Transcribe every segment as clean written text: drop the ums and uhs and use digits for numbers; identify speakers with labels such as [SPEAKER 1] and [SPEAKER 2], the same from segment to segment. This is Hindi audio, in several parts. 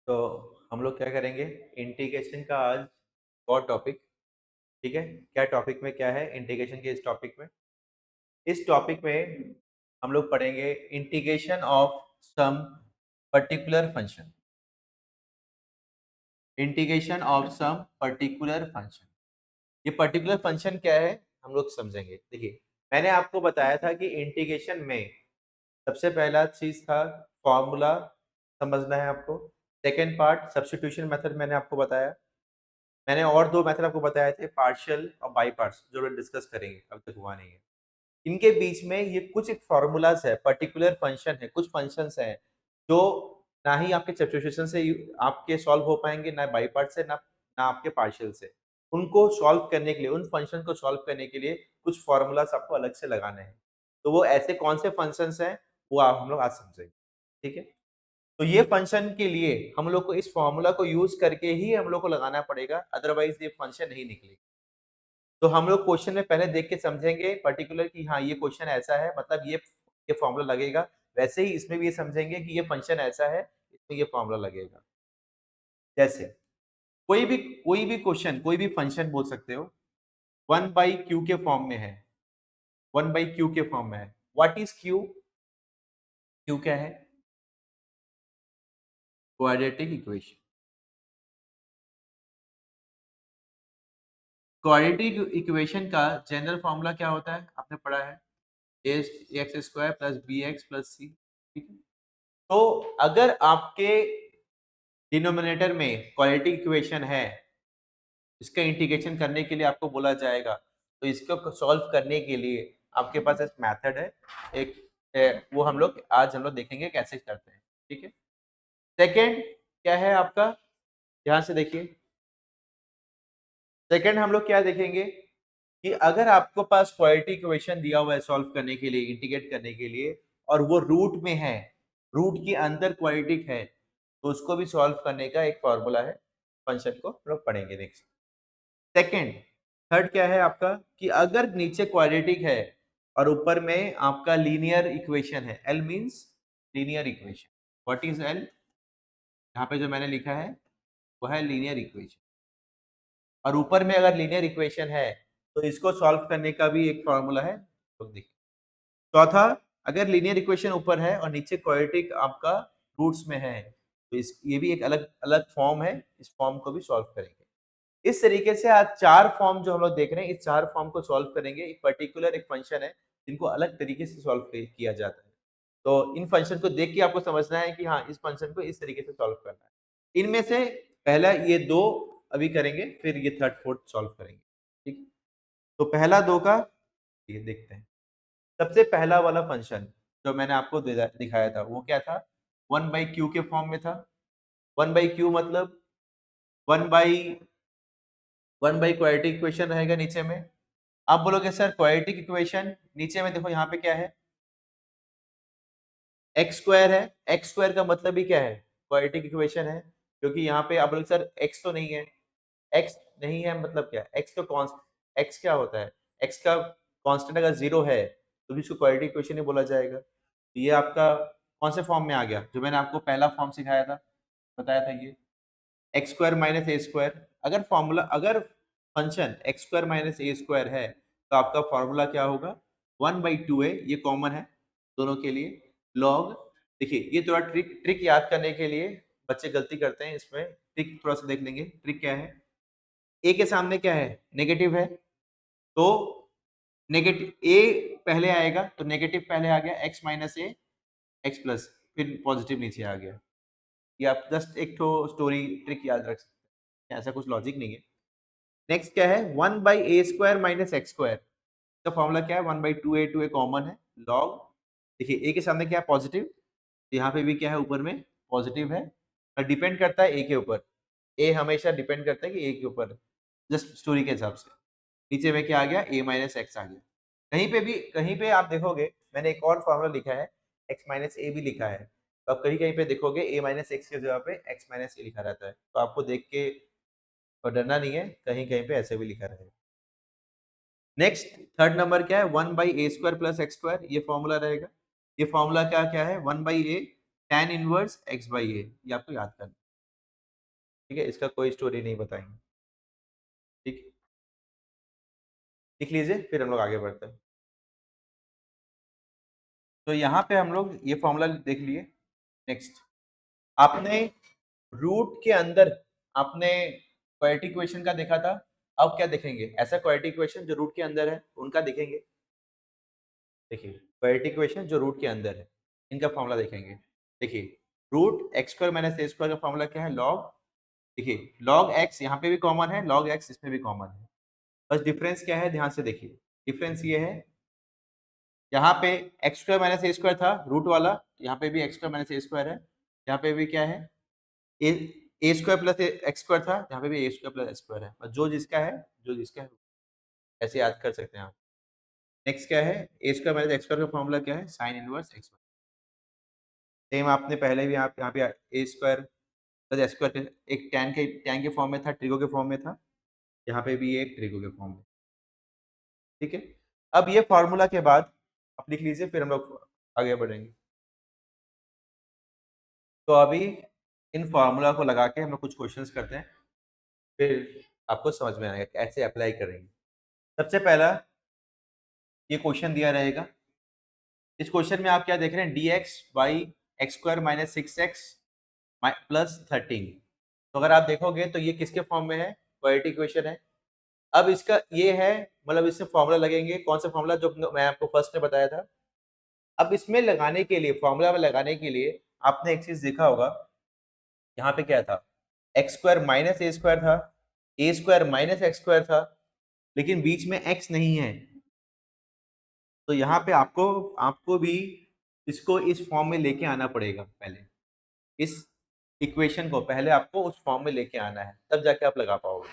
[SPEAKER 1] तो हम लोग क्या करेंगे, इंटीग्रेशन का आज और टॉपिक। ठीक है, क्या टॉपिक में क्या है इंटीग्रेशन के इस टॉपिक में। इस टॉपिक में हम लोग पढ़ेंगे integration of some particular function. Integration of some particular function, ये पर्टिकुलर फंक्शन क्या है हम लोग समझेंगे। देखिए, मैंने आपको बताया था कि इंटीग्रेशन में सबसे पहला चीज था फॉर्मूला समझना है आपको। सेकेंड पार्ट सब्स्टिट्यूशन मेथड मैंने आपको बताया। मैंने और दो मेथड आपको बताए थे, पार्शियल और बाई पार्ट्स, जो हम डिस्कस करेंगे, अब तक हुआ नहीं है। इनके बीच में ये कुछ एक फॉर्मूलाज है, पर्टिकुलर फंक्शन है, कुछ फंक्शंस हैं जो ना ही आपके सब्स्टिट्यूशन से आपके सॉल्व हो पाएंगे, ना बाई पार्ट से, ना आपके पार्शियल से। उनको सॉल्व करने के लिए, उन फंक्शन को सॉल्व करने के लिए कुछ फॉर्मूलाज आपको अलग से लगाने हैं। तो वो ऐसे कौन से फंक्शंस हैं वो आप हम लोग आज समझेंगे। ठीक है, तो ये फंक्शन के लिए हम लोग को इस फॉर्मूला को यूज करके ही हम लोग को लगाना पड़ेगा, अदरवाइज ये फंक्शन नहीं निकलेगा। तो हम लोग क्वेश्चन में पहले देख के समझेंगे पर्टिकुलर कि हाँ ये क्वेश्चन ऐसा है, मतलब ये फॉर्मूला लगेगा। वैसे ही इसमें भी ये समझेंगे कि ये फंक्शन ऐसा है, इसमें ये फॉर्मूला लगेगा। जैसे कोई भी क्वेश्चन, कोई भी फंक्शन बोल सकते हो, 1/q के फॉर्म में है। 1/q के फॉर्म में है। What is q? q क्या है? Quadratic equation. क्वाड्रेटिक इक्वेशन का जनरल फॉर्मूला क्या होता है, आपने पढ़ा है, x square plus b x plus c. ठीक है, तो अगर आपके डिनोमिनेटर में क्वाड्रेटिक इक्वेशन है, इसका इंटीग्रेशन करने के लिए आपको बोला जाएगा, तो इसको सॉल्व करने के लिए आपके पास एक मेथड है, एक वो हम लोग देखेंगे कैसे करते हैं। ठीक है, सेकंड क्या है आपका, ध्यान से देखिए। सेकंड हम लोग क्या देखेंगे कि अगर आपको पास क्वाड्रेटिक इक्वेशन दिया हुआ है सॉल्व करने के लिए, इंटीग्रेट करने के लिए, और वो रूट में है, रूट के अंदर क्वाड्रेटिक है, तो उसको भी सॉल्व करने का एक फॉर्मूला है, फंक्शन को हम लोग पढ़ेंगे नेक्स्ट। सेकेंड, थर्ड क्या है आपका कि अगर नीचे क्वाड्रेटिक है और ऊपर में आपका लीनियर इक्वेशन है, L means linear equation. What is L? यहाँ पे जो मैंने लिखा है वो है लीनियर इक्वेशन, और ऊपर में अगर लीनियर इक्वेशन है तो इसको सॉल्व करने का भी एक फॉर्मूला है, तो देखिए। चौथा, अगर लीनियर इक्वेशन ऊपर है और नीचे क्वाड्रेटिक आपका रूट्स में है, तो इस ये भी एक अलग अलग फॉर्म है, इस फॉर्म को भी सॉल्व करेंगे। इस तरीके से आज चार फॉर्म जो हम लोग देख रहे हैं, इस चार फॉर्म को सॉल्व करेंगे। एक पर्टिकुलर एक फंक्शन है जिनको अलग तरीके से सॉल्व किया जाता है। तो इन फंक्शन को देख के आपको समझना है कि हाँ इस फंक्शन को इस तरीके से सॉल्व करना है। इनमें से पहला ये दो अभी करेंगे, फिर ये थर्ड फोर्थ सॉल्व करेंगे। ठीक है? तो पहला दो का ये देखते हैं। सबसे पहला वाला फंक्शन जो मैंने आपको दिखाया था वो क्या था, 1/q के फॉर्म में था। 1/q मतलब 1 बाई क्वाड्रेटिक इक्वेशन रहेगा नीचे में। आप बोलोगे सर क्वाड्रेटिक इक्वेशन नीचे में देखो, यहाँ पे क्या है, एक्स स्क्वायर है। एक्स स्क्वायर का मतलब ही क्या है, क्वाड्रेटिक इक्वेशन है। क्योंकि यहाँ पे आप बोलोगे सर एक्स तो नहीं है, एक्स नहीं है मतलब क्या, एक्स तो कॉन्स्ट, एक्स क्या होता है, एक्स का कांस्टेंट अगर जीरो है तो भी इसको क्वाड्रेटिक इक्वेशन ही बोला जाएगा। तो ये आपका कौन से फॉर्म में आ गया, जो मैंने आपको पहला फॉर्म सिखाया था, बताया था, ये x square minus a square. अगर फॉर्मूला, अगर function x square minus a square है तो आपका फॉर्मूला क्या होगा, 1/2 है, ये कॉमन है दोनों के लिए। लॉग, देखिए ये थोड़ा ट्रिक ट्रिक याद करने के लिए बच्चे गलती करते हैं, इसमें ट्रिक थोड़ा सा देख लेंगे। ट्रिक क्या है, ए के सामने क्या है, नेगेटिव है, तो नेगेटिव ए पहले आएगा, तो नेगेटिव पहले आ गया, एक्स माइनस ए, एक्स प्लस, फिर पॉजिटिव नीचे आ गया। ये आप जस्ट एक तो स्टोरी ट्रिक याद रख सकते हैं, ऐसा कुछ लॉजिक नहीं है। नेक्स्ट क्या है, 1/a² माइनस एक्स स्क्वायर का फॉर्मूला क्या है, 1/2a, 2a कॉमन है, लॉग, देखिए ए के सामने क्या है, पॉजिटिव, यहाँ पे भी क्या है, ऊपर में पॉजिटिव है, और डिपेंड करता है ए के ऊपर। ए हमेशा डिपेंड करता है कि ए के ऊपर, जस्ट स्टोरी के हिसाब से। नीचे में क्या आ गया, a माइनस एक्स आ गया। कहीं पे आप देखोगे मैंने एक और फॉर्मूला लिखा है, x माइनस ए भी लिखा है, तो आप कहीं कहीं पे देखोगे a माइनस एक्स की जगह पे x माइनस ए लिखा रहता है, तो आपको देख के और डरना नहीं है, कहीं कहीं पे ऐसे भी लिखा रहेगा। नेक्स्ट थर्ड नंबर क्या है, 1/a² प्लस एक्स स्क्वायर, ये फॉर्मूला रहेगा। ये फॉर्मूला क्या क्या है, 1/a tan इनवर्स x/a, ये आपको याद करना है। ठीक है, इसका कोई स्टोरी नहीं बताएंगे। ठीक, लिख लीजिए, फिर हम लोग आगे बढ़ते हैं। तो यहाँ पे हम लोग ये फॉर्मूला देख लिए। नेक्स्ट, आपने रूट के अंदर आपने क्वाड्रेटिक इक्वेशन का देखा था, अब क्या देखेंगे? ऐसा क्वाड्रेटिक इक्वेशन जो रूट के अंदर है उनका देखेंगे। देखिए, क्वाड्रेटिक इक्वेशन जो रूट के अंदर है इनका फॉर्मूला देखेंगे। देखिए, root x square minus a square का फॉर्मूला क्या है? लॉग, देखिए लॉग एक्स यहाँ पे भी कॉमन है, लॉग एक्स इसमें भी कॉमन है। बस डिफरेंस क्या है, ध्यान से देखिए। डिफरेंस ये है, यहाँ पे x square minus a square था रूट वाला, यहाँ पे भी x square minus a square है। यहाँ पे भी क्या है, ए स्क्वायर प्लस एक्स स्क्वायर था, यहाँ पे भी ए स्क्वायर प्लस एक्स स्क्वायर है। और जो जिसका है, जो जिसका है ऐसे याद कर सकते हैं आप। नेक्स्ट क्या है, ए स्क्वायर माइनस एक्स स्क्वायर का फॉर्मूला क्या है? Sine inverse x. सेम आपने पहले भी आप यहाँ पे ए स्क्वायर प्लस एक्स स्क्वायर एक टैन के फॉर्म में था, ट्रिगो के फॉर्म में था, यहाँ पे भी एक ट्रिगो के फॉर्म में। ठीक है, अब ये फॉर्मूला के बाद आप लिख लीजिए, फिर हम लोग आगे बढ़ेंगे। तो अभी इन फॉर्मूला को लगा के हम लोग कुछ क्वेश्चंस करते हैं, फिर आपको समझ में आएगा कैसे अप्लाई करेंगे। सबसे पहला ये क्वेश्चन दिया रहेगा। इस क्वेश्चन में आप क्या देख रहे हैं? D x by x square minus 6x plus 13। तो अगर आप देखोगे तो ये किसके फॉर्म में है? क्वाड्रेटिक इक्वेशन है। अब इसका ये है, मतलब इससे फॉर्मूला लगेंगे। कौन सा फॉर्मूला? जो मैं आपको फर्स्ट में बताया था। अब इसमें लगाने के लिए, फॉर्मूला में लगाने के लिए आपने एक चीज देखा होगा, यहाँ पे क्या था? X square minus a square था, ए स्क्वायर माइनस एक्स स्क्वायर था, लेकिन बीच में एक्स नहीं है। तो यहाँ पे आपको आपको भी इसको इस फॉर्म में लेके आना पड़ेगा। पहले इस इक्वेशन को पहले आपको उस फॉर्म में लेके आना है, तब जाके आप लगा पाओगे।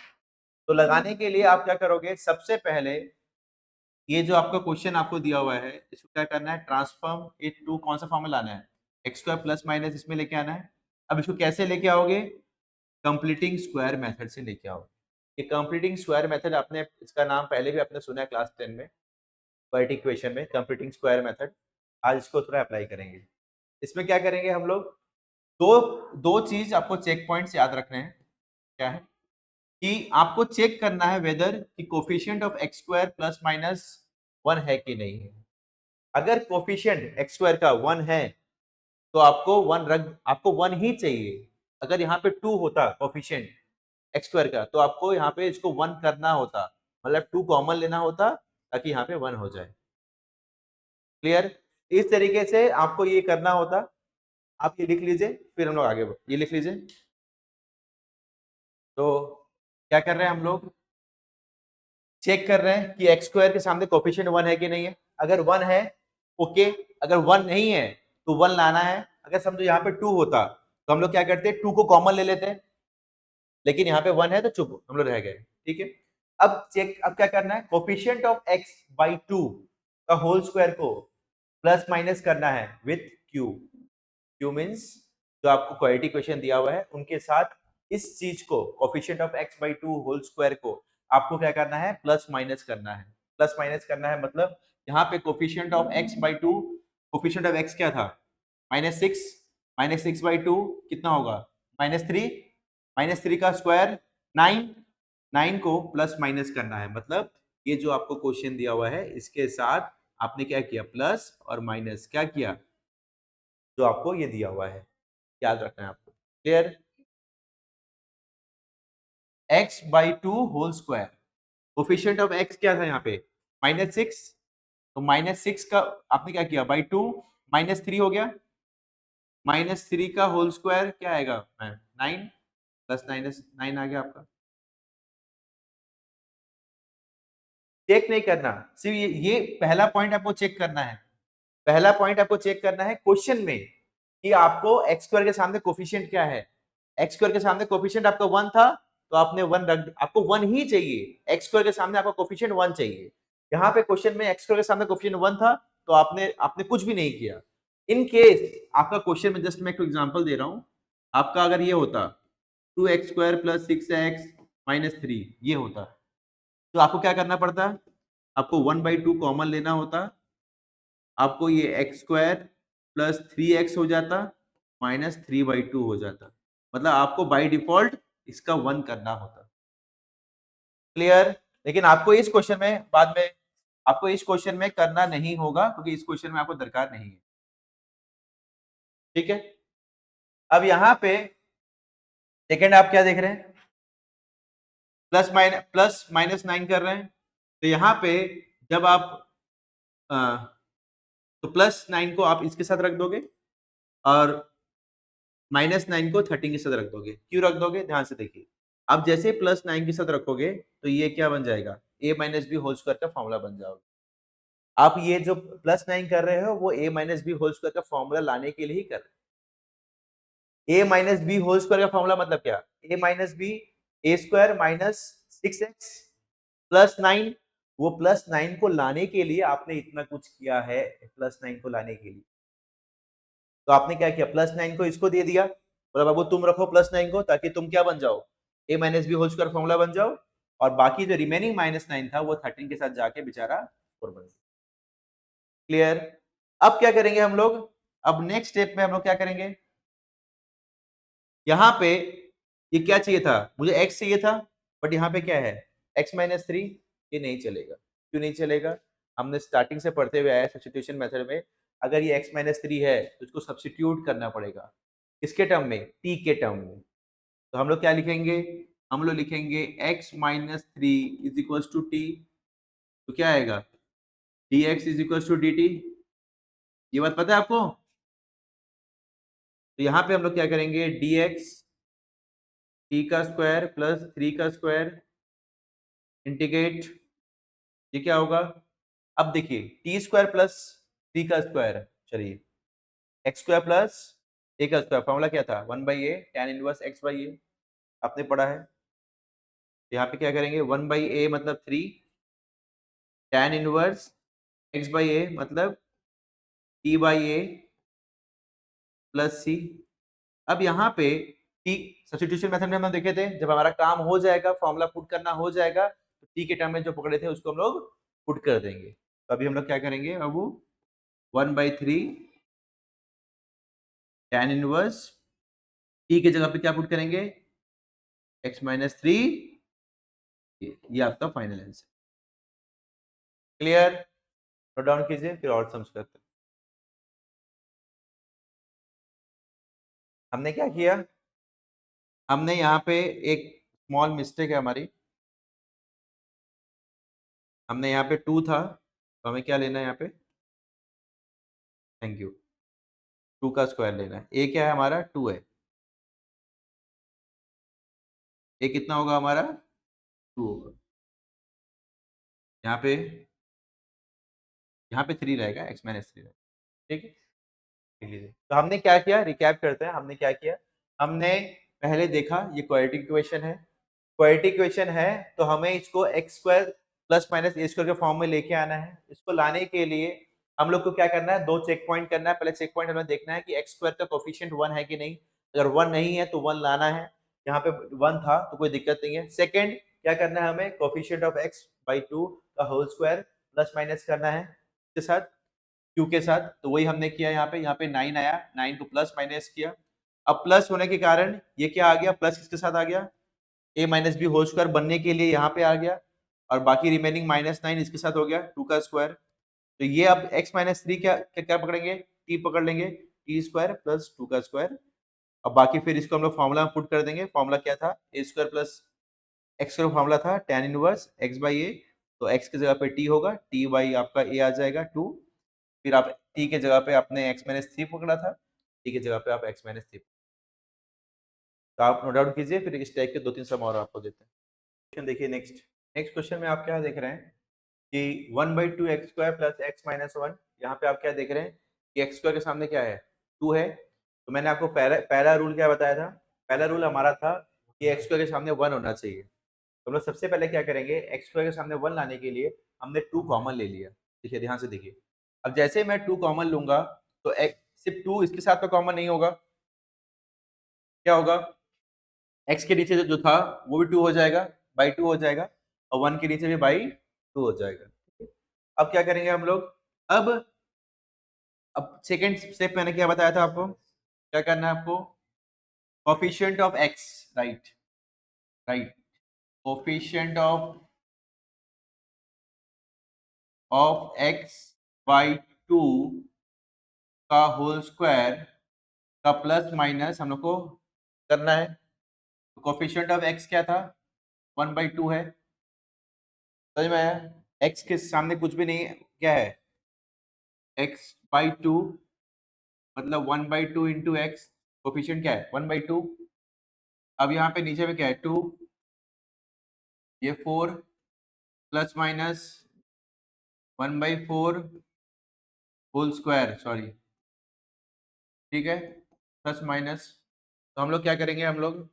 [SPEAKER 1] तो लगाने के लिए आप क्या करोगे? सबसे पहले ये जो आपका क्वेश्चन आपको दिया हुआ है, इसको क्या करना है? ट्रांसफॉर्म इट टू कौन सा फॉर्म में लाना है? एक्स स्क्वायर प्लस माइनस इसमें लेके आना है। अब इसको कैसे लेके आओगे? कंप्लीटिंग स्क्वायर मेथड से लेके आओगे। ये कंप्लीटिंग स्क्वायर मेथड, आपने इसका नाम पहले भी आपने सुना है क्लास 10 में, क्वाड्रेटिक इक्वेशन में कंप्लीटिंग स्क्वायर मेथड। आज इसको थोड़ा अप्लाई करेंगे। इसमें क्या करेंगे हम लोग? दो दो चीज आपको चेक पॉइंट्स याद रखने हैं। क्या है कि आपको चेक करना है वेदर कि coefficient of x square plus minus 1 है कि नहीं है। अगर कोफिशिएंट एक्स स्क्वायर का 1 है तो आपको 1 रख, आपको 1 ही चाहिए। अगर यहाँ पे 2 होता कोफिशिएंट एक्स स्क्वायर का, तो आपको यहाँ पे इसको 1 करना होता, मतलब 2 कॉमन लेना होता ताकि यहाँ पे 1 हो जाए। क्लियर? इस तरीके से आपको ये करना होता। आप ये लिख लीजिए, फिर हम लोग आगे ये लिख लीजिए। तो क्या कर रहे हैं हम लोग? चेक कर रहे हैं कि एक्स स्क्वायर के सामने कोफिशिएंट 1 है कि नहीं है। अगर 1 है, ओके। अगर 1 नहीं है तो 1 लाना है। अगर समझो यहाँ पे 2 होता तो हम लोग क्या करते? 2 को कॉमन ले लेते, लेकिन यहाँ पे 1 है तो चुप हम लोग रह गए। ठीक है, अब क्या करना है? कोफिशिएंट ऑफ एक्स बाई 2 का होल स्क्वायर को प्लस माइनस करना है विथ क्यू। क्यू मीन्स जो आपको क्वाड्रेटिक इक्वेशन दिया हुआ है उनके साथ इस चीज को, coefficient of x by 2 whole square को आपको क्या करना है? प्लस माइनस करना है। प्लस माइनस करना है मतलब यहाँ पे coefficient of x by 2, coefficient of x क्या था? -6, -6 बाई 2 कितना होगा? -3, -3 का स्क्वायर 9, 9 को प्लस माइनस करना है। मतलब ये जो आपको क्वेश्चन दिया हुआ है इसके साथ आपने क्या किया? प्लस और माइनस क्या किया? जो आपको ये दिया हुआ है याद रखना है आपको। Clear? X by 2 whole square, coefficient of x क्या था यहाँ पे? -6, तो -6 का आपने क्या किया? बाई 2, -3 हो गया। -3 का होल स्क्वायर क्या आएगा? 9, प्लस माइनस 9 आ गया आपका। चेक नहीं करना, सिर्फ ये पहला पॉइंट आपको चेक करना है। पहला पॉइंट आपको चेक करना है क्वेश्चन में कि आपको एक्स स्क्वायर के सामने कोफिशिएंट क्या है। एक्स स्क्वायर के सामने कोफिशिएंट आपका 1 था तो आपने 1 रख, आपको 1 ही चाहिए। एक्स स्क्वायर के सामने आपका कोफिशिएंट 1 चाहिए। यहाँ पे क्वेश्चन में एक्स स्क्वायर के सामने कोफिशिएंट 1 था तो आपने आपने कुछ भी नहीं किया। इन केस आपका क्वेश्चन में, जस्ट मैं एक एग्जांपल दे रहा हूँ, आपका अगर ये होता 2x square plus 6x minus 3 ये होता, तो आपको क्या करना पड़ता? आपको 1/2 कॉमन लेना होता। आपको ये एक्स स्क्वायर प्लस 3x हो जाता, -3/2 हो जाता। मतलब आपको बाय डिफॉल्ट इसका 1 करना होता। क्लियर? लेकिन आपको इस क्वेश्चन में बाद में आपको इस क्वेश्चन में करना नहीं होगा क्योंकि इस क्वेश्चन में आपको दरकार नहीं है। ठीक है? अब यहां पे सेकंड आप क्या देख रहे हैं? प्लस माइनस 9 कर रहे हैं। तो यहां पे जब आप तो प्लस 9 को आप इसके साथ रख दोगे और माइनस 9 को 13 के साथ रख दोगे। क्यों रख दोगे? ध्यान से देखिए। अब जैसे प्लस 9 के साथ रखोगे तो ये क्या बन जाएगा? a minus b whole square का फॉर्मूला बन जाओगे। आप ये जो प्लस 9 कर रहे हो वो a minus b whole square का फॉर्मूला लाने के लिए ही कर रहे हो। a minus b whole square का फॉर्मूला मतलब क्या? a minus b a square minus 6x plus 9। वो प्लस 9 को लाने के लिए आपने इतना कुछ किया है। प्लस 9 को लाने के लिए तो आपने क्या किया? प्लस 9 को इसको दे दिया, बोला बाबू तुम रखो प्लस 9 को ताकि तुम क्या बन जाओ? a minus b whole square formula बन जाओ। और बाकी जो रिमेनिंग माइनस 9 था वो 13 के साथ जाके बेचारा 4 बन गया। क्लियर? अब क्या करेंगे हम लोग? अब नेक्स्ट स्टेप में हम लोग क्या करेंगे? यहाँ पे ये क्या चाहिए था? मुझे x चाहिए था, बट यहाँ पे क्या है? x minus 3। ये नहीं चलेगा। क्यों नहीं चलेगा? हमने स्टार्टिंग से पढ़ते हुए आया सब्स्टिट्यूशन मेथड में, अगर ये x माइनस 3 है तो इसको सब्स्टिट्यूट करना पड़ेगा। किसके टर्म में? t के टर्म में। तो हम लोग क्या लिखेंगे? हम लोग लिखेंगे x minus 3 is equal to t. तो क्या आएगा? dx is equal to dt। ये बात पता है आपको? तो यहाँ पे हम लोग क्या करेंगे? dx t का स्क्वायर प्लस 3 का स्क्वायर इंटीग्रेट, ये क्या होगा? अब देखिए टी स्क्वायर प्लस 3 का स्क्वायर, चलिए एक्स स्क्वायर प्लस ए का स्क्वायर, फॉर्मूला क्या था? 1/a tan inverse x by a, आपने पढ़ा है। यहाँ पे क्या करेंगे? 1/a मतलब 3 tan इनवर्स x बाई ए मतलब t बाई ए प्लस सी। अब यहाँ पे t सब्स्टिट्यूशन मेथड में हम देखे थे, जब हमारा काम हो जाएगा, फॉर्मूला पुट करना हो जाएगा, तो t के टर्म में जो पकड़े थे उसको हम लोग पुट कर देंगे। तो अभी हम लोग क्या करेंगे? अब वो 1/3 tan इनवर्स t की जगह पे क्या पुट करेंगे? x minus 3। ये आपका final answer. Clear? Note down कीजिए फिर और समझ करते हैं। हमने क्या किया? हमने यहाँ पे एक स्मॉल मिस्टेक है हमारी। हमने यहाँ पे 2 था, तो हमें क्या लेना है यहाँ पे? Thank you. 2 का स्क्वायर लेना है। a क्या है हमारा? 2 है। a कितना होगा हमारा? 2 होगा। यहाँ पे 3 रहेगा, x माइनस 3 रहेगा। ठीक है, लिख लीजिए। तो हमने क्या किया? रिकैप करते हैं। हमने क्या किया? हमने पहले देखा ये क्वाड्रेटिक इक्वेशन है। क्वाड्रेटिक इक्वेशन है तो हमें इसको x square plus minus a square के फॉर्म में लेके आना है। इसको लाने के लिए हम लोग को क्या करना है? 2 चेक पॉइंट करना है। पहले चेक पॉइंट हमें देखना है कि एक्स स्क्वायर का कोफिशिएंट 1 है कि नहीं। अगर 1 नहीं है तो 1 लाना है। यहाँ पे 1 था तो कोई दिक्कत नहीं है। सेकंड क्या करना है? हमें कोफिशिएंट ऑफ x बाई 2 का होल स्क्वायर प्लस माइनस करना है के साथ, q के साथ। तो वही हमने किया। यहाँ पे 9 आया, 9 को प्लस माइनस किया। अब प्लस होने के कारण ये क्या आ गया? प्लस किसके साथ आ गया? a minus b whole square बनने के लिए यहाँ पे आ गया, और बाकी रिमेनिंग माइनस 9 इसके साथ हो गया 2 का स्क्वायर। तो ये अब x माइनस 3 क्या क्या पकड़ेंगे? t पकड़ लेंगे, टी स्क्वायर प्लस 2 का स्क्वायर। अब बाकी फिर इसको हम लोग फॉर्मूला में पुट कर देंगे। फॉर्मूला क्या था? ए स्क्वायर प्लस एक्स का फॉर्मूला था tan इनवर्स x बाई ए। तो x की जगह पे t होगा, t बाई आपका a आ जाएगा 2। फिर आप t के जगह पे आपने x माइनस 3 पकड़ा था, t की जगह पे आप x माइनस 3। तो आप नोट डाउन कीजिए, फिर इस टाइप के 2-3 सम और आपको देते हैं। क्वेश्चन देखिए नेक्स्ट। नेक्स्ट क्वेश्चन में आप क्या देख रहे हैं कि 1/2 x square plus x minus 1। यहाँ पे आप क्या देख रहे हैं कि एक्स स्क्वायर के सामने क्या है? 2 है। तो मैंने आपको पहला रूल क्या बताया था? पहला रूल हमारा था कि एक्स स्क्वायर के सामने 1 होना चाहिए। तो हम लोग सबसे पहले क्या करेंगे? एक्स स्क्वायर के सामने 1 लाने के लिए हमने 2 कॉमन ले लिया। देखिए ध्यान से देखिए। अब जैसे मैं 2 कॉमन लूंगा तो सिर्फ 2 इसके साथ तो कॉमन नहीं होगा। क्या होगा? एक्स के नीचे जो था वो भी 2 हो जाएगा, बाई 2 हो जाएगा, और 1 के नीचे भी बाई 2 हो जाएगा। अब क्या करेंगे हम लोग? अब सेकेंड स्टेप मैंने क्या बताया था आपको? क्या करना है आपको? Coefficient of x, right. Right, coefficient of x by 2 का होल स्क्वायर का प्लस माइनस हम लोग को करना है। कोफिशिएंट ऑफ x क्या था? 1/2 है, समझ में आया? x के सामने कुछ भी नहीं है, क्या है? x/2 मतलब 1/2 इंटू एक्स। कोफिशिएंट क्या है? 1/2। अब यहाँ पे नीचे में क्या है? 2, ये 4 plus minus 1/4 whole square, sorry, ठीक है, प्लस माइनस। तो हम लोग क्या करेंगे? हम लोग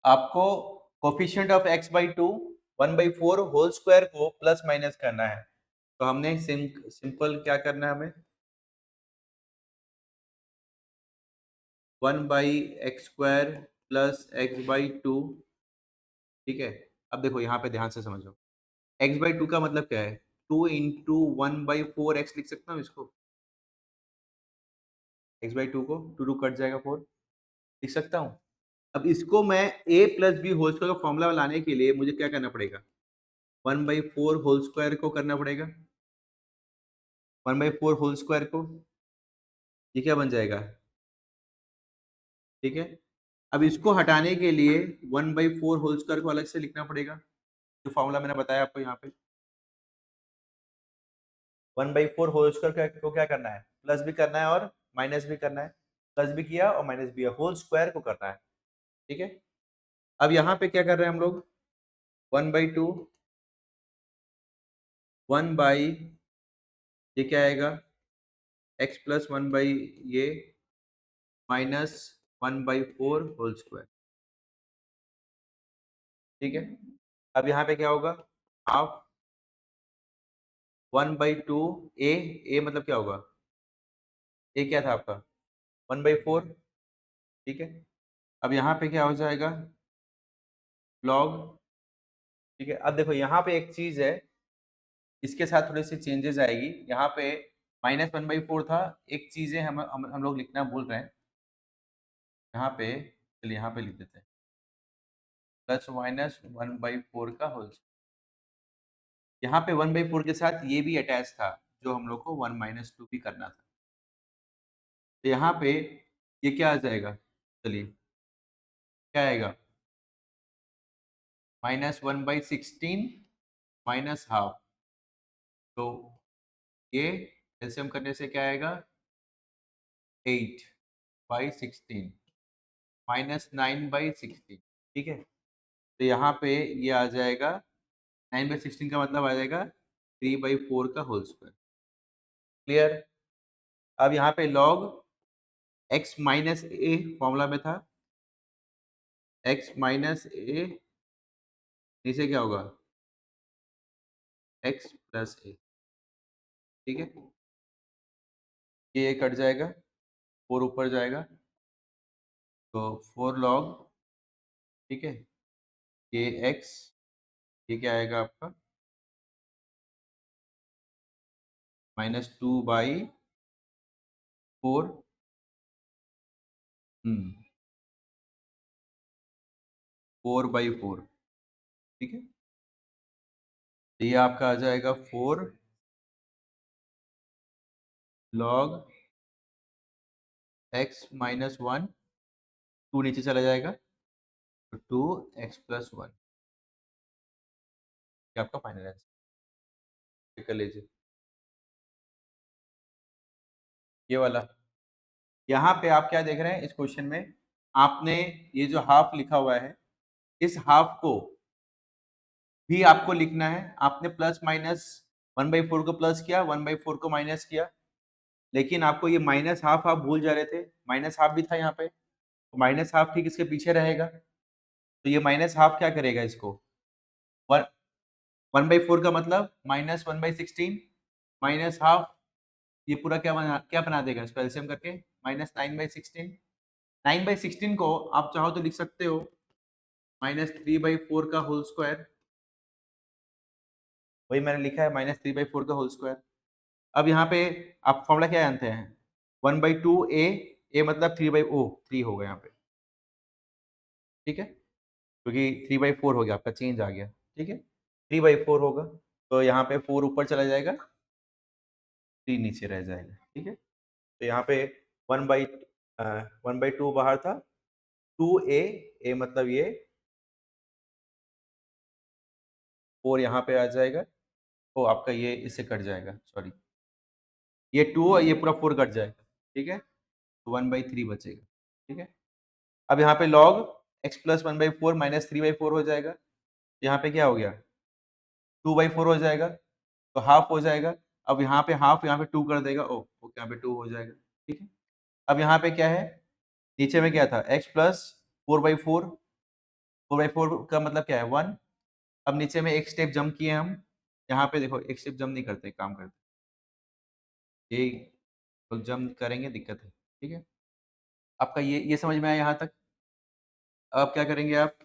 [SPEAKER 1] आपको coefficient of x/2 1/4 whole square को प्लस माइनस करना है। तो हमने सिंपल क्या करना है हमें? 1/x² प्लस x/2, ठीक है। अब देखो यहाँ पे ध्यान से समझो, x/2 का मतलब क्या है? 2 इंटू 1/4 x लिख सकता हूँ इसको, x/2 को 2 कट जाएगा, 4 लिख सकता हूँ। अब इसको मैं a plus b whole square का फॉर्मूला लाने के लिए मुझे क्या करना पड़ेगा? 1/4 होल स्क्वायर को करना पड़ेगा। 1/4 होल स्क्वायर को, ये क्या बन जाएगा? ठीक है। अब इसको हटाने के लिए 1/4 होल स्क्वायर को अलग से लिखना पड़ेगा, जो फॉर्मूला मैंने बताया आपको यहाँ पे। 1/4 होल स्क्वायर को क्या करना है? प्लस भी करना है और माइनस भी करना है। प्लस भी किया और माइनस भी किया, होल स्क्वायर को करना है, ठीक है। अब यहाँ पे क्या कर रहे हैं हम लोग? 1/2 1 बाई, ये क्या आएगा? x प्लस 1 बाई ये माइनस 1/4 होल स्क्वायर, ठीक है। अब यहाँ पे क्या होगा? हाफ 1/2 a मतलब क्या होगा? a क्या था आपका? 1/4, ठीक है। अब यहाँ पे क्या हो जाएगा? log, ठीक है। अब देखो यहाँ पे एक चीज है, इसके साथ थोड़ी सी चेंजेस आएगी। यहाँ पे -1/4 था, एक चीजें हम लोग लिखना भूल रहे हैं यहाँ पे। चलिए यहाँ पे लिख देते हैं, प्लस माइनस 1/4 का होल। यहाँ पे 1/4 के साथ ये भी अटैच था, जो हम लोग को 1 - 2 भी करना था। तो यहाँ पे ये क्या आ जाएगा? चलिए, क्या आएगा? -1/16 माइनस हाफ। तो ये एलसीएम करने से क्या आएगा? 8/16 -9/16, ठीक है। तो यहाँ पे ये आ जाएगा 9/16 का मतलब आ जाएगा 3/4 का होल स्क्वायर। क्लियर? अब यहाँ पे log x minus a formula में था, x माइनस ए, नीचे क्या होगा? x प्लस ए, ठीक है। ये कट जाएगा, 4 ऊपर जाएगा, तो 4 log, ठीक है, ये x, ये क्या आएगा आपका? -2/4, 4/4, ठीक है। तो ये आपका आ जाएगा 4 log x माइनस 1, 2 नीचे चला जाएगा, तो 2x प्लस 1, ये आपका फाइनल आंसर। कर लीजिए ये वाला। यहाँ पे आप क्या देख रहे हैं इस क्वेश्चन में? आपने ये जो हाफ लिखा हुआ है, इस हाफ को भी आपको लिखना है। आपने प्लस माइनस 1/4 को प्लस किया, 1/4 को माइनस किया, लेकिन आपको ये माइनस हाफ आप भूल जा रहे थे। माइनस हाफ भी था यहाँ पे, तो माइनस हाफ ठीक इसके पीछे रहेगा। तो ये माइनस हाफ क्या करेगा इसको? 1/4 का मतलब -1/16 माइनस हाफ, ये पूरा क्या बना देगा? इसको एलसीएम करके -9/16। 9/16 को आप चाहो तो लिख सकते हो -3/4 का होल स्क्वायर, वही मैंने लिखा है -3/4 का होल स्क्वायर। अब यहाँ पे आप फॉर्मूला क्या जानते हैं? 1/2 a ए मतलब 3/3 होगा यहाँ पे, ठीक है, क्योंकि 3/4 हो गया आपका, चेंज आ गया, ठीक है, 3/4 होगा, तो यहाँ पे 4 ऊपर चला जाएगा, 3 नीचे रह जाएगा, ठीक है। तो यहाँ पे 1/2 बाहर था, 2a, a मतलब ये 4 यहाँ पे आ जाएगा, तो आपका ये इससे कट जाएगा, सॉरी, ये 2 और ये पूरा 4 कट जाएगा, ठीक है, तो 1/3 बचेगा, ठीक है। अब यहाँ पे log x प्लस 1/4 माइनस 3/4 हो जाएगा, यहाँ पे क्या हो गया, 2/4 हो जाएगा, तो हाफ हो जाएगा। अब यहाँ पे हाफ, यहाँ पे 2 कर देगा, ओके, यहाँ पे 2 हो जाएगा, ठीक है। अब यहाँ पे क्या है, नीचे में क्या था, x प्लस 4/4, 4/4 का मतलब क्या है, 1। अब नीचे में एक स्टेप जंप किए हम, यहाँ पे देखो एक स्टेप जंप नहीं करते, काम करते, यही तो जंप करेंगे, दिक्कत है, ठीक है। आपका ये समझ में आया यहाँ तक। अब क्या करेंगे आप,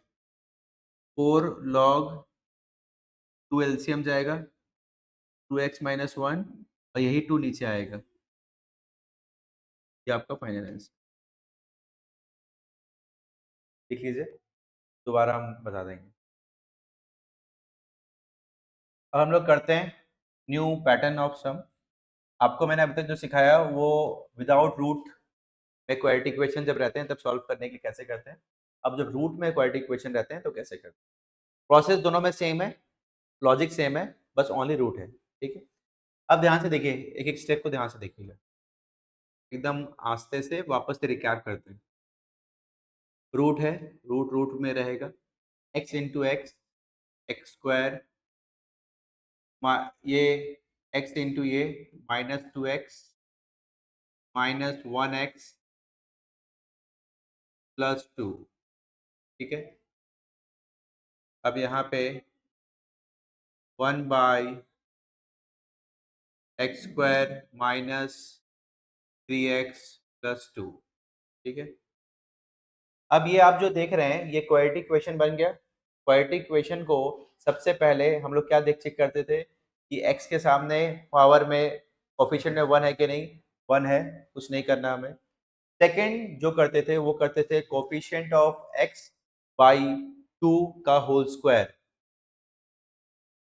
[SPEAKER 1] 4 log 2 एलसीएम जाएगा, 2x माइनस 1, और यही 2 नीचे आएगा, ये आपका फाइनल आंसर। लिख लीजिए, दोबारा हम बता देंगे। अब हम लोग करते हैं न्यू पैटर्न ऑफ सम। आपको मैंने अभी तक जो सिखाया वो विदाउट रूट में क्वाड्रेटिक इक्वेशन जब रहते हैं तब सॉल्व करने के लिए कैसे करते हैं, अब जब रूट में क्वाड्रेटिक इक्वेशन रहते हैं तो कैसे करते हैं। प्रोसेस दोनों में सेम है, लॉजिक सेम है, बस ओनली रूट है, ठीक है। अब ध्यान से देखिए, एक एक स्टेप को ध्यान से देखिएगा, एकदम आस्ते से वापस से रिकैप करते हैं। रूट है, रूट रूट में रहेगा, x into x, x square, ये x इंटू ये -2x -1x प्लस 2, ठीक है। अब यहाँ पे 1/x² -3x प्लस 2, ठीक है। अब ये आप जो देख रहे हैं ये क्वाड्रेटिक इक्वेशन बन गया। क्वाड्रेटिक इक्वेशन को सबसे पहले हम लोग क्या चेक करते थे कि x के सामने पावर में कोफिशिएंट में 1 है कि नहीं, 1 है, कुछ नहीं करना हमें। सेकंड जो करते थे वो करते थे कोफिशिएंट ऑफ x बाई 2 का whole square.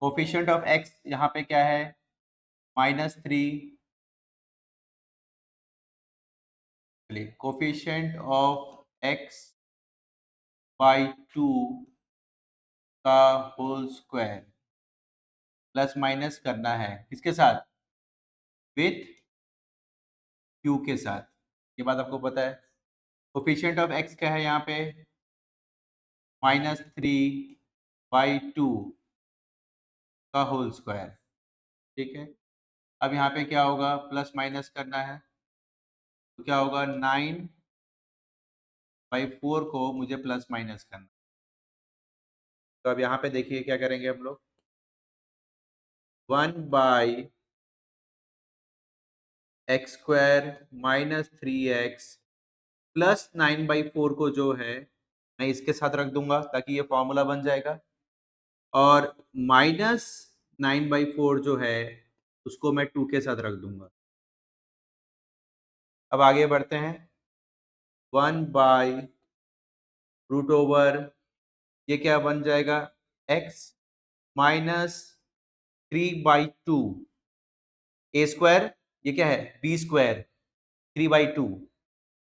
[SPEAKER 1] Coefficient of x यहाँ पे क्या है, -3, कोफिशिएंट ऑफ x बाई 2 का होल स्क्वायर, प्लस माइनस करना है किसके साथ, विथ q के साथ, ये बात आपको पता है। कोफिशिएंट ऑफ x क्या है यहाँ पे, -3/2 का होल स्क्वायर, ठीक है। अब यहाँ पे क्या होगा, प्लस माइनस करना है, तो क्या होगा, 9/4 को मुझे प्लस माइनस करना। तो अब यहाँ पे देखिए क्या करेंगे हम लोग, 1/x² -3x प्लस 9/4 को जो है मैं इसके साथ रख दूंगा ताकि ये फॉर्मूला बन जाएगा, और -9/4 जो है उसको मैं 2 के साथ रख दूंगा। अब आगे बढ़ते हैं, 1/√, ये क्या बन जाएगा, x -3/2 a², ये क्या है, b², 3/2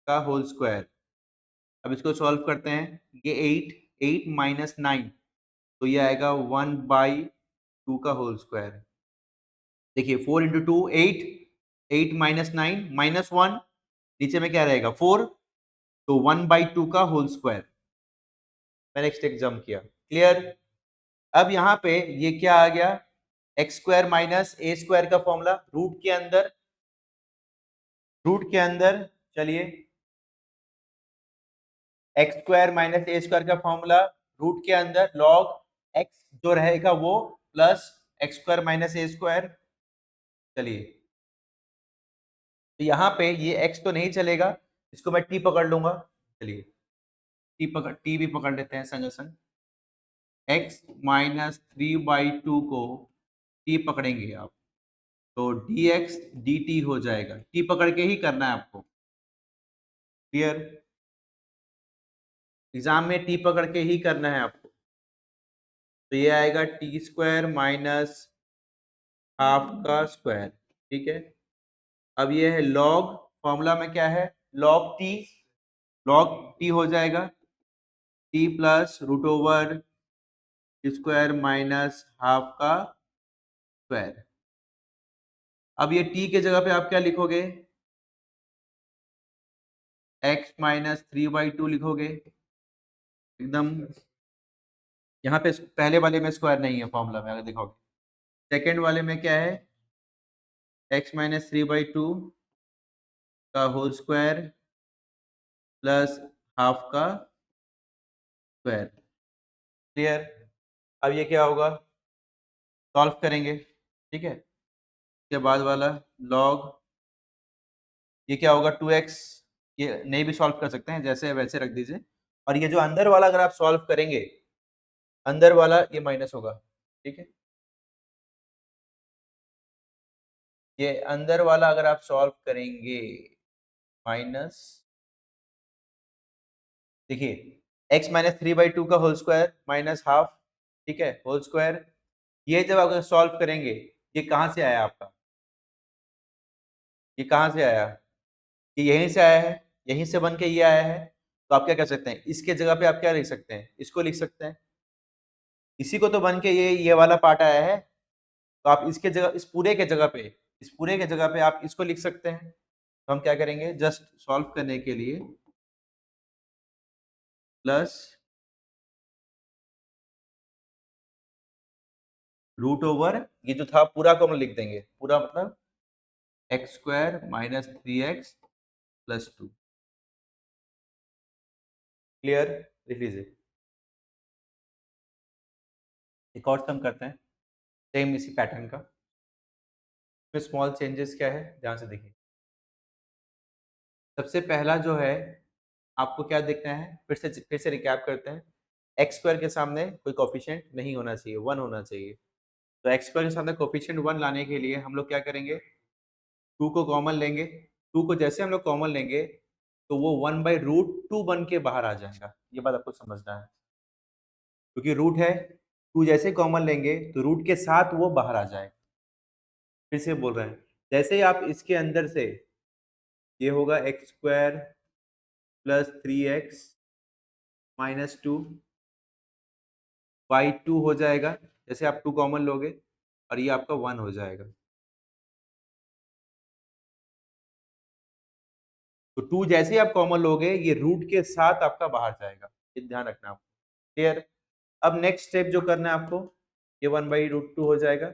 [SPEAKER 1] का होल स्क्वायर। अब इसको सॉल्व करते हैं, ये 8 माइनस 9, तो ये आएगा 1/2 का होल स्क्वायर। देखिए 4 इंटू 2 8, 8 माइनस 9 -1, नीचे में क्या रहेगा 4, तो 1/2 का होल स्क्वायर। मैंने एक स्टेप जंप किया, क्लियर। अब यहाँ पे ये क्या आ गया, x² माइनस a² का फॉर्मूला रूट के अंदर चलिए, x² माइनस a² का फॉर्मूला रूट के अंदर log x जो रहेगा वो प्लस x² माइनस a²। चलिए, तो यहाँ पे ये x तो नहीं चलेगा, इसको मैं t पकड़ लूंगा। चलिए t भी पकड़ लेते हैं संग संग, x -3/2 को t पकड़ेंगे आप, तो dx dt हो जाएगा, t पकड़ के ही करना है आपको। क्लियर? एग्जाम में टी पकड़ के ही करना है आपको। तो ये आएगा टी स्क्वायर माइनस हाफ का स्क्वायर, ठीक है। अब ये है लॉग, फॉर्मूला में क्या है, लॉग टी, लॉग टी हो जाएगा t plus root over square minus half का स्क्वायर। अब ये टी के जगह पे आप क्या लिखोगे, x माइनस 3/2 लिखोगे एकदम। यहाँ पे पहले वाले में स्क्वायर नहीं है फॉर्मूला में, अगर देखोगे। सेकेंड वाले में क्या है, x माइनस 3/2 का होल स्क्वायर प्लस हाफ का स्क्वायर। क्लियर? अब ये क्या होगा, सॉल्व करेंगे, ठीक है। इसके बाद वाला लॉग, ये क्या होगा 2x, ये नहीं भी सॉल्व कर सकते हैं, जैसे है वैसे रख दीजिए। और ये जो अंदर वाला अगर आप सॉल्व करेंगे, अंदर वाला ये माइनस होगा, ठीक है। ये अंदर वाला अगर आप सॉल्व करेंगे माइनस, देखिए x माइनस 3/2 का होल स्क्वायर माइनस हाफ, ठीक है, होल स्क्वायर। ये जब अगर सॉल्व करेंगे, ये कहाँ से आया आपका, ये कहाँ से आया, ये यहीं से आया है, यहीं से बन के ये आया है। तो आप क्या कर सकते हैं, इसके जगह पे आप क्या लिख सकते हैं, इसको लिख सकते हैं। इसी को तो बन के ये वाला पार्ट आया है, तो आप इसके जगह, इस पूरे के जगह पे, इस पूरे के जगह पे आप इसको लिख सकते हैं। तो हम क्या करेंगे, जस्ट सॉल्व करने के लिए प्लस रूट ओवर, ये जो था पूरा को हम लिख देंगे, पूरा मतलब x square minus 3x plus 2। Clear? लिख लीजिए। एक और सम करते हैं सेम इसी पैटर्न का। इसमें स्मॉल चेंजेस क्या है, ध्यान से देखिए। सबसे पहला जो है, आपको क्या देखना है, फिर से रिकैप करते हैं। एक्स स्क्वायर के सामने कोई कोफिशिएंट नहीं होना चाहिए, 1 होना चाहिए। तो एक्स स्क्वायर के सामने कोफिशिएंट 1 लाने के लिए हम लोग क्या करेंगे, 2 को कॉमन लेंगे। 2 को जैसे हम लोग कॉमन लेंगे, तो वो 1/√2 बन के बाहर आ जाएगा। ये बात आपको समझना है, क्योंकि रूट है, 2 जैसे कॉमन लेंगे तो रूट के साथ वो बाहर आ जाएगा। फिर से बोल रहे हैं, जैसे ही आप इसके अंदर से, ये होगा x square plus 3x minus 2 by 2 हो जाएगा, जैसे आप 2 कॉमन लोगे, और ये आपका 1 हो जाएगा। तो 2 जैसे ही आप कॉमन लोगे, ये रूट के साथ आपका बाहर जाएगा, ये ध्यान रखना आपको। क्लियर? अब नेक्स्ट स्टेप जो करना है आपको, ये 1/√2 हो जाएगा।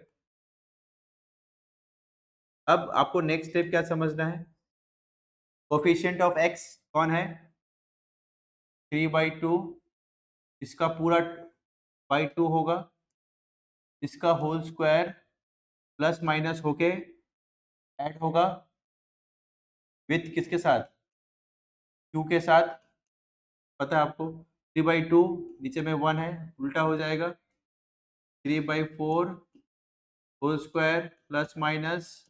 [SPEAKER 1] अब आपको नेक्स्ट स्टेप क्या समझना है, कोफिशिएंट ऑफ x कौन है, 3/2, इसका पूरा बाई 2 होगा, इसका होल स्क्वायर प्लस माइनस होके ऐड होगा विथ किसके साथ, q के साथ। पता है आपको 3/2, नीचे में 1 है, उल्टा हो जाएगा 3/4 whole square plus minus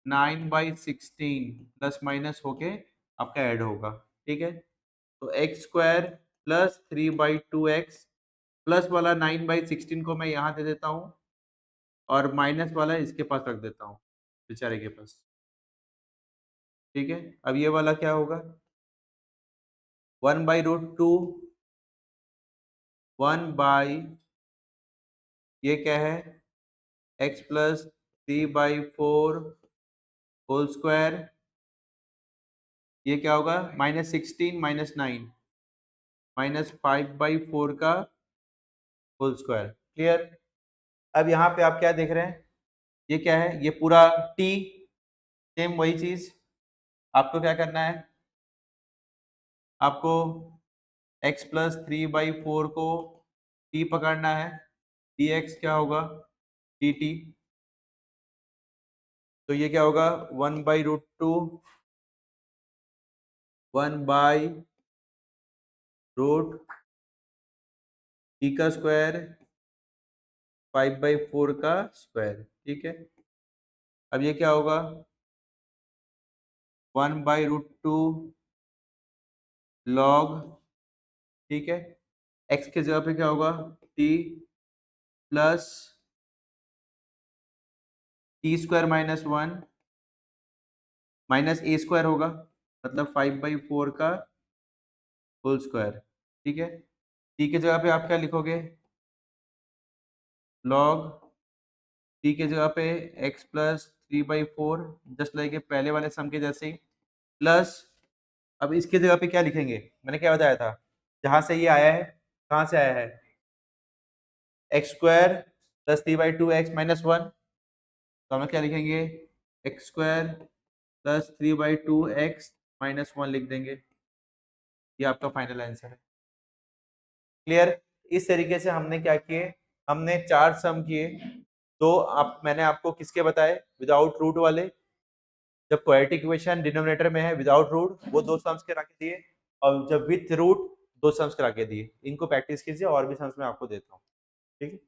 [SPEAKER 1] 9/16 plus minus होके आपका ऐड होगा, ठीक है। तो x square plus 3/2x plus वाला 9/16 को मैं यहाँ दे देता हूँ, और माइनस वाला इसके पास रख देता हूँ, बेचारे के पास, ठीक है। अब ये वाला क्या होगा, 1/√2 1 बाई, ये क्या है, x प्लस 3/4 होल स्क्वायर, ये क्या होगा, -16 -9 -5/4 का होल स्क्वायर। क्लियर? अब यहाँ पे आप क्या देख रहे हैं, ये क्या है, ये पूरा t, सेम वही चीज। आपको क्या करना है, आपको x प्लस 3/4 को t पकड़ना है, dx क्या होगा dt। तो ये क्या होगा, 1/√2 1/√t का स्क्वायर 5/4 का स्क्वायर, ठीक है। अब ये क्या होगा, 1/√2 लॉग, ठीक है, x के जगह पे क्या होगा, t plus t square minus one minus a square होगा, मतलब 5/4 का होल स्क्वायर, ठीक है। टी के जगह पे आप क्या लिखोगे, लॉग टी के जगह पे x प्लस 3/4, जस्ट लाइक पहले वाले सम के जैसे ही, प्लस अब इसके जगह पे क्या लिखेंगे, मैंने क्या बताया था, जहां से ये आया है, कहां से आया है, एक्स स्क्वायर प्लस 3/2x-1, तो हम क्या लिखेंगे, एक्स स्क्वायर प्लस 3/2x-1 लिख देंगे, ये आपका फाइनल आंसर है। क्लियर। इस तरीके से हमने क्या किए, हमने 4 सम किए। तो आप, मैंने आपको किसके बताए, विदाउट रूट वाले, जब क्वाड्रेटिक इक्वेशन डिनोमिनेटर में है विदाउट रूट वो 2 सम्स करा के दिए, और जब विथ रूट 2 सम्स करा के दिए। इनको प्रैक्टिस कीजिए, और भी सम्स मैं आपको देता हूँ, ठीक है।